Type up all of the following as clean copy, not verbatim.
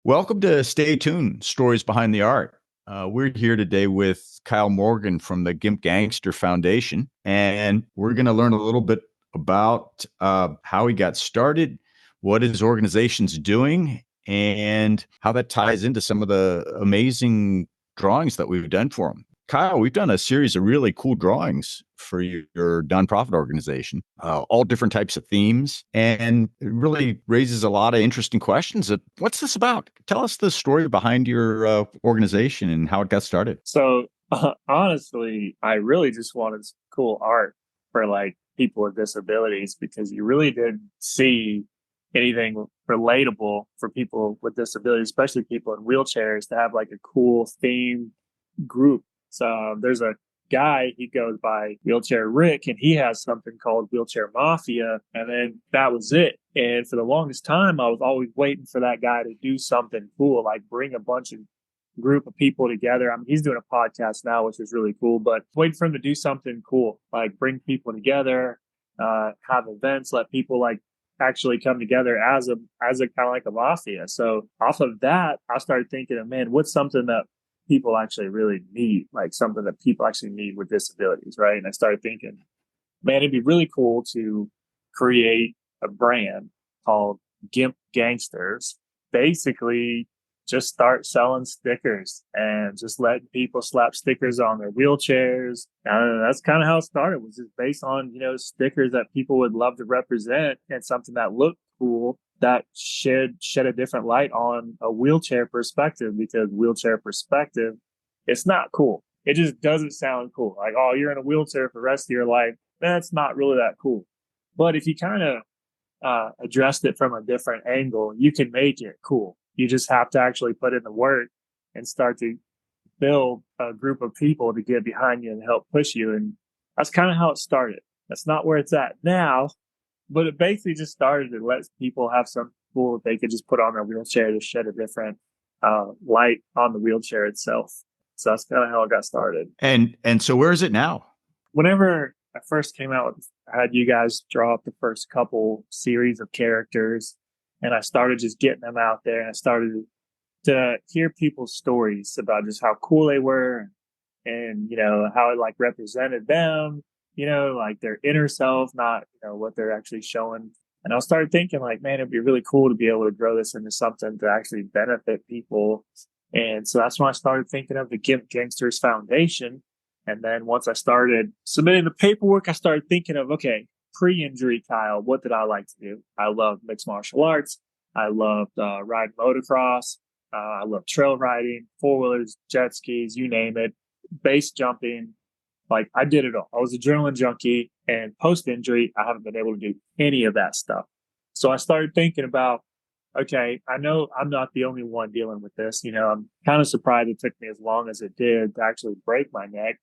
Welcome to Stay Tuned, Stories Behind the Art. We're here today with Kyle Morgan from the Gimp Gangster Foundation, and we're going to learn a little bit about how he got started, what his organization's doing, and how that ties into some of the amazing drawings that we've done for him. Kyle, we've done a series of really cool drawings for your nonprofit organization, all different types of themes, and it really raises a lot of interesting questions. What's this about? Tell us the story behind your organization and how it got started. So honestly, I really just wanted some cool art for like people with disabilities because you really didn't see anything relatable for people with disabilities, especially people in wheelchairs, to have like a cool theme group. So there's a guy, he goes by Wheelchair Rick, and he has something called Wheelchair Mafia. And then that was it. And for the longest time, I was always waiting for that guy to do something cool, like bring a bunch of group of people together. I mean, he's doing a podcast now, which is really cool, but waiting for him to do something cool, like bring people together, have events, let people like actually come together as a kind of like a mafia. So off of that, I started thinking of, man, what's something that people actually really need, like something that people actually need with disabilities, right? And I started thinking, man, it'd be really cool to create a brand called Gimp Gangsters. Basically, just start selling stickers and just letting people slap stickers on their wheelchairs. That's kind of how it started, was just based on, stickers that people would love to represent and something that looked cool that should shed a different light on a wheelchair perspective, because wheelchair perspective, it's not cool. It just doesn't sound cool. Like, oh, you're in a wheelchair for the rest of your life. That's not really that cool. But if you kind of addressed it from a different angle, you can make it cool. You just have to actually put in the work and start to build a group of people to get behind you and help push you. And that's kind of how it started. That's not where it's at now, but it basically just started to let people have some cool that they could just put on their wheelchair to shed a different light on the wheelchair itself. So that's kind of how it got started. And so where is it now? Whenever I first came out, I had you guys draw up the first couple series of characters, and I started just getting them out there, and I started to hear people's stories about just how cool they were, and how it like represented them, like their inner self, not what they're actually showing. And I started thinking, like, man, it'd be really cool to be able to grow this into something to actually benefit people. And so that's when I started thinking of the Gimp Gangsters Foundation. And then once I started submitting the paperwork, I started thinking of, okay, pre-injury Kyle, what did I like to do? I loved mixed martial arts. I loved riding motocross. I loved trail riding, four-wheelers, jet skis, you name it, base jumping. Like, I did it all. I was a adrenaline junkie, and post-injury, I haven't been able to do any of that stuff. So I started thinking about, okay, I know I'm not the only one dealing with this. I'm kind of surprised it took me as long as it did to actually break my neck,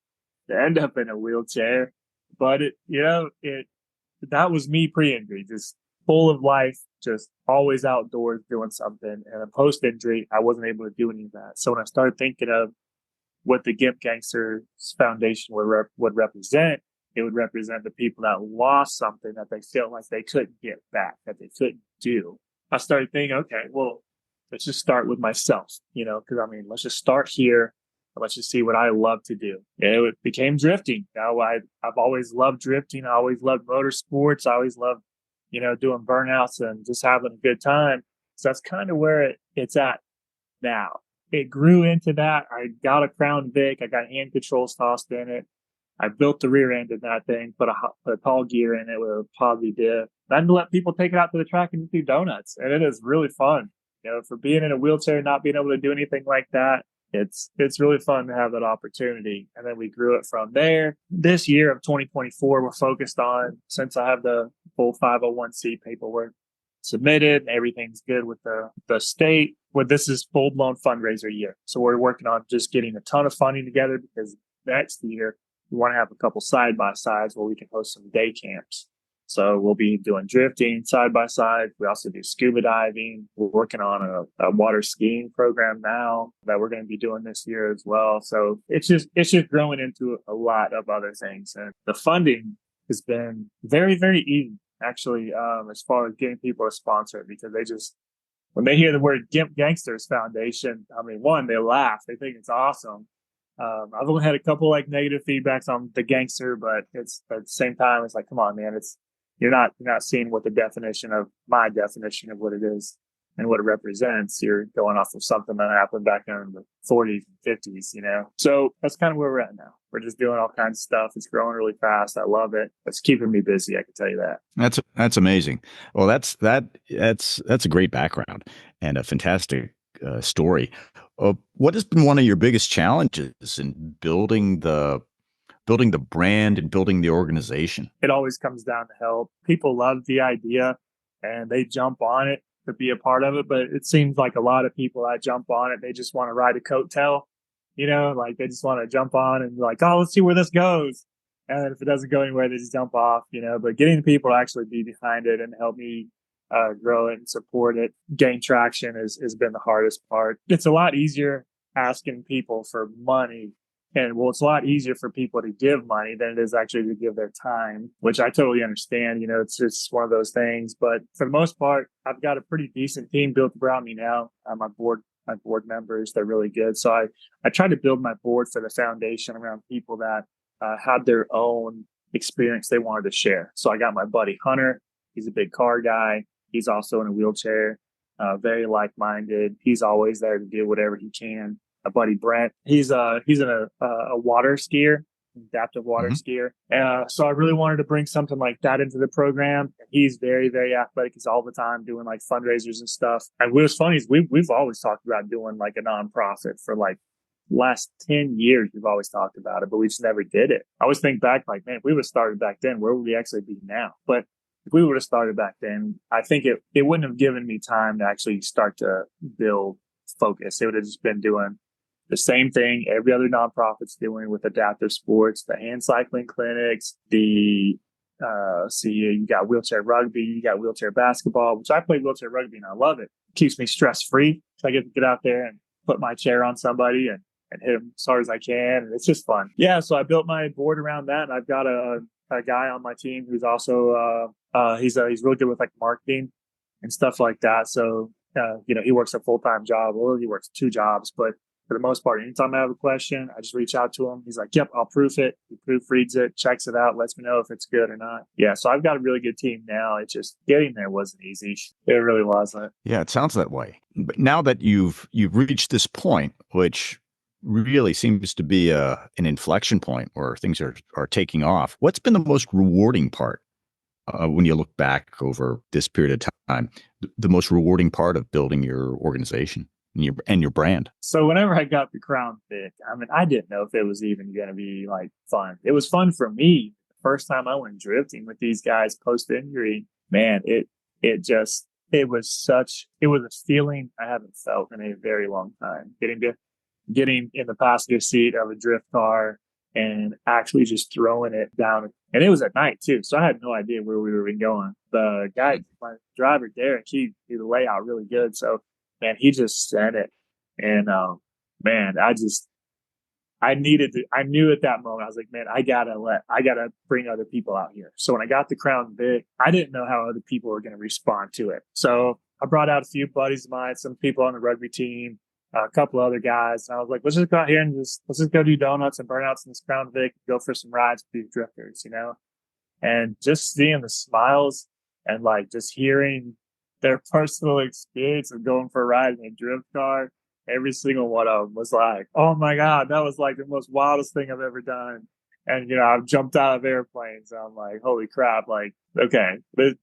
to end up in a wheelchair. But that was me pre-injury, just full of life, just always outdoors doing something. And a post-injury, I wasn't able to do any of that. So when I started thinking of what the Gimp Gangster Foundation would represent, it would represent the people that lost something that they felt like they couldn't get back, that they couldn't do. I started thinking, okay, well, let's just start with myself, because let's just start here. Let's just see what I love to do. And it became drifting. Now I've always loved drifting. I always loved motorsports. I always loved, doing burnouts and just having a good time. So that's kind of where it's at now. It grew into that. I got a Crown Vic. I got hand controls tossed in it. I built the rear end of that thing, put a tall gear in it with a posi diff. I had to let people take it out to the track and do donuts. And it is really fun. For being in a wheelchair and not being able to do anything like that, it's really fun to have that opportunity. And then we grew it from there. This year of 2024, we're focused on, since I have the full 501c paperwork submitted, everything's good with the state. Well, this is full-blown fundraiser year. So we're working on just getting a ton of funding together, because next year we want to have a couple side-by-sides where we can host some day camps. So we'll be doing drifting side-by-side. We also do scuba diving. We're working on a water skiing program now that we're going to be doing this year as well. So it's just growing into a lot of other things. And the funding has been very, very easy, actually, as far as getting people to sponsor it, because when they hear the word Gimp Gangsters Foundation, I mean, one, they laugh. They think it's awesome. I've only had a couple like negative feedbacks on the Gangster, but it's at the same time, it's like, come on, man, it's you're not seeing what the definition of my definition of what it is and what it represents. You're going off of something that happened back in the 40s and 50s, you know? So that's kind of where we're at now. We're just doing all kinds of stuff. It's growing really fast. I love it. It's keeping me busy. I can tell you that. That's amazing. Well, that's a great background and a fantastic story. What has been one of your biggest challenges in building the brand and building the organization? It always comes down to help. People love the idea and they jump on it to be a part of it. But it seems like a lot of people that jump on it, they just want to ride a coattail, you know, like they just want to jump on and be like, oh, let's see where this goes. And if it doesn't go anywhere, they just jump off, you know. But getting people to actually be behind it and help me grow it and support it, gain traction has been the hardest part. It's a lot easier asking people for money. And well, it's a lot easier for people to give money than it is actually to give their time, which I totally understand. You know, it's just one of those things. But for the most part, I've got a pretty decent team built around me now. My board members, they're really good. So I try to build my board for the foundation around people that had their own experience they wanted to share. So I got my buddy Hunter. He's a big car guy. He's also in a wheelchair, very like-minded. He's always there to do whatever he can. A buddy Brent, he's in a water skier, adaptive water skier. So I really wanted to bring something like that into the program. He's very, very athletic. He's all the time doing like fundraisers and stuff. And what's funny is we've always talked about doing like a nonprofit for like last 10 years. We've always talked about it, but we just never did it. I always think back like, man, if we would have started back then, where would we actually be now? But if we would have started back then, I think it wouldn't have given me time to actually start to build focus. It would have just been doing the same thing every other nonprofit's doing with adaptive sports, the hand cycling clinics, you got wheelchair rugby, you got wheelchair basketball, which I play wheelchair rugby and I love it. Keeps me stress free. So I get to get out there and put my chair on somebody and hit them as hard as I can. And it's just fun. Yeah. So I built my board around that. And I've got a guy on my team who's also, he's really good with like marketing and stuff like that. So, he works a full-time job. Well, he works 2 jobs, but for the most part, anytime I have a question, I just reach out to him. He's like, yep, I'll proof it. He proofreads it, checks it out, lets me know if it's good or not. Yeah, so I've got a really good team now. It's just getting there wasn't easy. It really wasn't. Yeah, it sounds that way. But now that you've reached this point, which really seems to be an inflection point where things are taking off, what's been the most rewarding part when you look back over this period of time? The most rewarding part of building your organization and your brand? So whenever I got the Crown Vic, I mean, I didn't know if it was even going to be like fun. It was fun for me. The first time I went drifting with these guys post injury, man, it was a feeling I haven't felt in a very long time. Getting in the passenger seat of a drift car and actually just throwing it down. And it was at night too. So I had no idea where we were going. The guy, my driver, Derek, he did the layout really good. So man, he just sent it. And, man, I knew at that moment, I was like, man, I gotta bring other people out here. So when I got the Crown Vic, I didn't know how other people were going to respond to it. So I brought out a few buddies of mine, some people on the rugby team, a couple other guys. And I was like, let's just go out here and let's just go do donuts and burnouts in this Crown Vic, go for some rides with these drifters, you know? And just seeing the smiles and like just hearing their personal experience of going for a ride in a drift car, every single one of them was like, oh my God, that was like the most wildest thing I've ever done. And, I've jumped out of airplanes. And I'm like, holy crap, like, okay,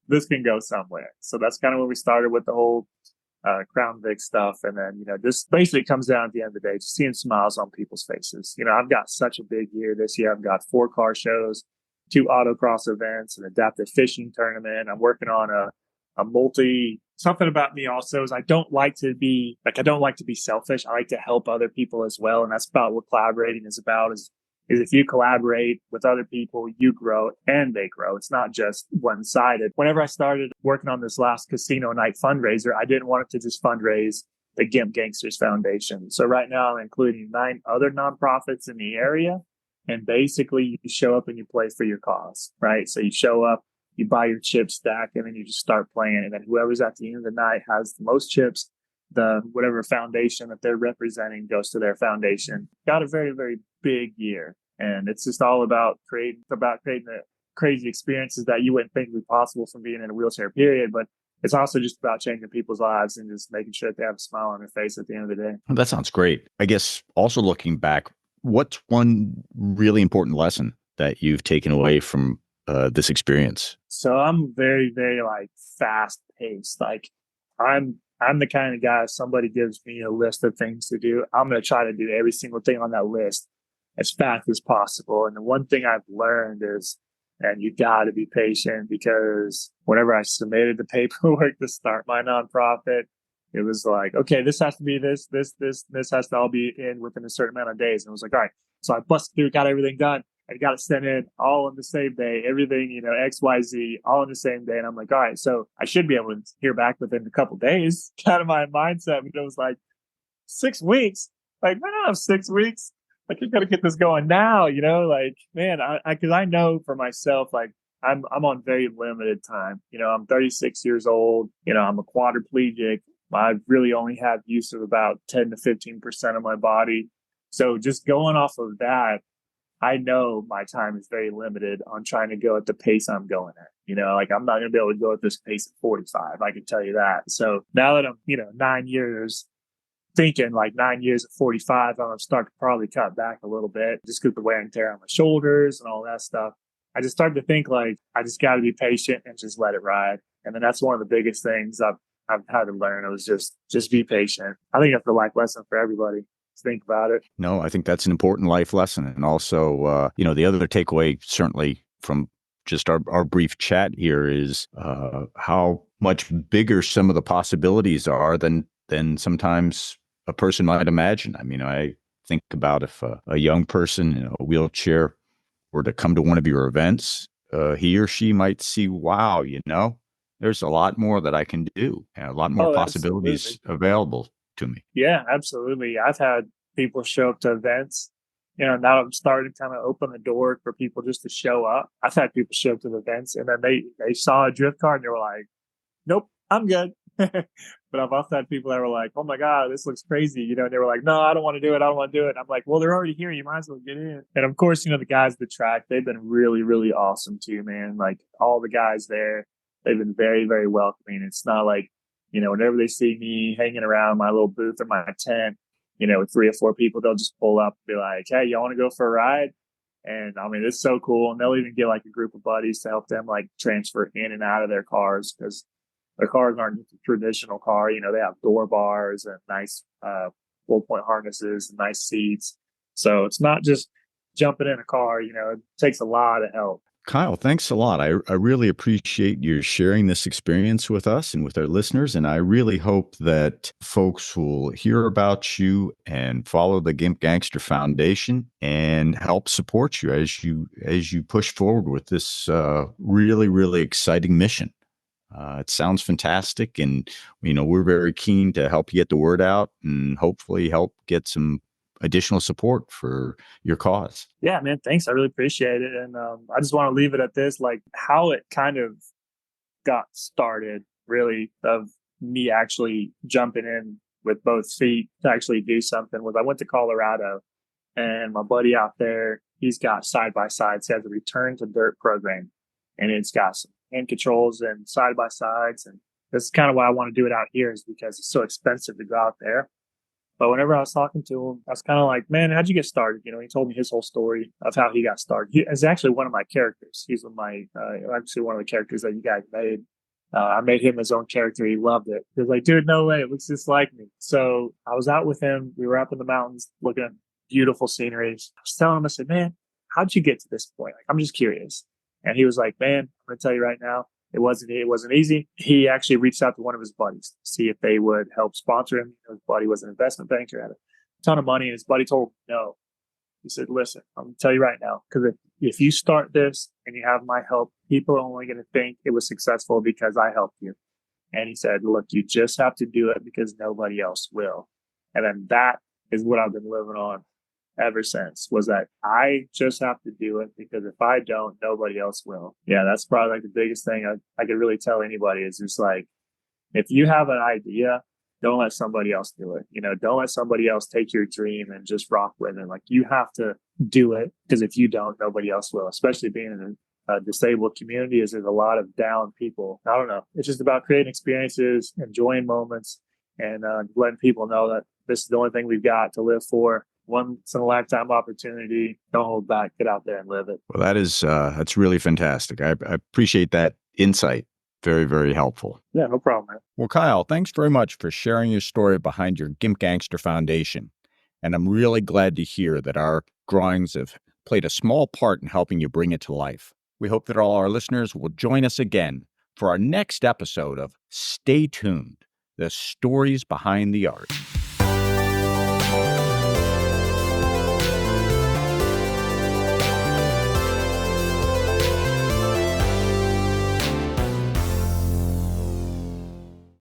this can go somewhere. So that's kind of when we started with the whole Crown Vic stuff. And then, just basically comes down at the end of the day, just seeing smiles on people's faces. I've got such a big year this year. I've got 4 car shows, 2 autocross events, an adaptive fishing tournament. I'm working on a something about me also is I don't like to be selfish. I like to help other people as well. And that's about what collaborating is about is if you collaborate with other people, you grow and they grow. It's not just one-sided. Whenever I started working on this last casino night fundraiser, I didn't want it to just fundraise the Gimp Gangsters Foundation. So right now I'm including 9 other nonprofits in the area. And basically you show up and you play for your cause, right? So you show up, you buy your chip stack and then you just start playing. And then whoever's at the end of the night has the most chips, the whatever foundation that they're representing goes to their foundation. Got a very, very big year. And it's just all about creating the crazy experiences that you wouldn't think would be possible from being in a wheelchair, period. But it's also just about changing people's lives and just making sure that they have a smile on their face at the end of the day. That sounds great. I guess also looking back, what's one really important lesson that you've taken away from this experience? So I'm very, very like fast paced. Like I'm the kind of guy, if somebody gives me a list of things to do, I'm going to try to do every single thing on that list as fast as possible. And the one thing I've learned is, and you got to be patient, because whenever I submitted the paperwork to start my nonprofit, it was like, okay, this has to be this has to all be in within a certain amount of days. And it was like, all right. So I busted through, got everything done. I got it sent in all on the same day, everything, X, Y, Z, all on the same day. And I'm like, all right, so I should be able to hear back within a couple of days. Kind of my mindset, but it was like 6 weeks. Like, man, I don't have 6 weeks. Like, you got to get this going now, like, man, cause I know for myself, like, I'm on very limited time. I'm 36 years old. I'm a quadriplegic. I really only have use of about 10 to 15% of my body. So just going off of that, I know my time is very limited on trying to go at the pace I'm going at. Like, I'm not going to be able to go at this pace at 45. I can tell you that. So now that I'm, 9 years, thinking like 9 years at 45, I'm going to start to probably cut back a little bit just because the wear and tear on my shoulders and all that stuff. I just started to think like, I just got to be patient and just let it ride. And then that's one of the biggest things I've had to learn. It was just be patient. I think that's the life lesson for everybody. Think about it. No, I think that's an important life lesson. And also, the other takeaway, certainly from just our brief chat here, is how much bigger some of the possibilities are than sometimes a person might imagine. I mean, I think about if a young person in a wheelchair were to come to one of your events, he or she might see, wow, there's a lot more that I can do, and a lot more possibilities available to me. Yeah, absolutely. I've had people show up to events. Now I'm starting to kind of open the door for people just to show up. I've had people show up to the events and then they saw a drift car and they were like, nope, I'm good. But I've also had people that were like, oh my God, this looks crazy. And they were like, no, I don't want to do it. I don't want to do it. And I'm like, well, they're already here. You might as well get in. And of course, the guys at the track, they've been really, really awesome too, man. Like, all the guys there, they've been very, very welcoming. It's not like, whenever they see me hanging around my little booth or my tent, with 3 or 4 people, they'll just pull up and be like, hey, y'all want to go for a ride? And I mean, it's so cool. And they'll even get like a group of buddies to help them like transfer in and out of their cars, because their cars aren't just a traditional car. They have door bars and nice 4-point harnesses and nice seats. So it's not just jumping in a car, it takes a lot of help. Kyle, thanks a lot. I really appreciate you sharing this experience with us and with our listeners. And I really hope that folks will hear about you and follow the Gimp Gangster Foundation and help support you as you push forward with this really, really exciting mission. It sounds fantastic. And, we're very keen to help you get the word out and hopefully help get some additional support for your cause. Yeah, man, thanks. I really appreciate it. And I just want to leave it at this, like how it kind of got started, really, of me actually jumping in with both feet to actually do something, was I went to Colorado, and my buddy out there, he's got side-by-sides. He has a return to dirt program, and it's got some hand controls and side-by-sides. And this is kind of why I want to do it out here, is because it's so expensive to go out there. But whenever I was talking to him, I was kind of like, man, how'd you get started? He told me his whole story of how he got started. He is actually one of my characters. He's actually one of the characters that you guys made. I made him his own character. He loved it. He was like, dude, no way. It looks just like me. So I was out with him. We were up in the mountains looking at beautiful sceneries. I was telling him, I said, man, how'd you get to this point? Like, I'm just curious. And he was like, man, I'm going to tell you right now, it wasn't easy. He actually reached out to one of his buddies to see if they would help sponsor him. His buddy was an investment banker, had a ton of money, and his buddy told him no. He said, listen, I'm going to tell you right now, because if you start this and you have my help, people are only going to think it was successful because I helped you. And he said, look, you just have to do it because nobody else will. And then that is what I've been living on ever since was that I just have to do it because if I don't, nobody else will. Yeah, that's probably like the biggest thing I could really tell anybody is just like, if you have an idea, don't let somebody else do it. Don't let somebody else take your dream and just rock with it. Like you have to do it because if you don't, nobody else will, especially being in a disabled community is there's a lot of down people. I don't know. It's just about creating experiences, enjoying moments, and letting people know that this is the only thing we've got to live for. Once in a lifetime opportunity. Don't hold back. Get out there and live it. Well, that's really fantastic. I appreciate that insight. Very, very helpful. Yeah, no problem, man. Well, Kyle, thanks very much for sharing your story behind your Gimp Gangster Foundation. And I'm really glad to hear that our drawings have played a small part in helping you bring it to life. We hope that all our listeners will join us again for our next episode of Stay Tuned, the stories behind the art.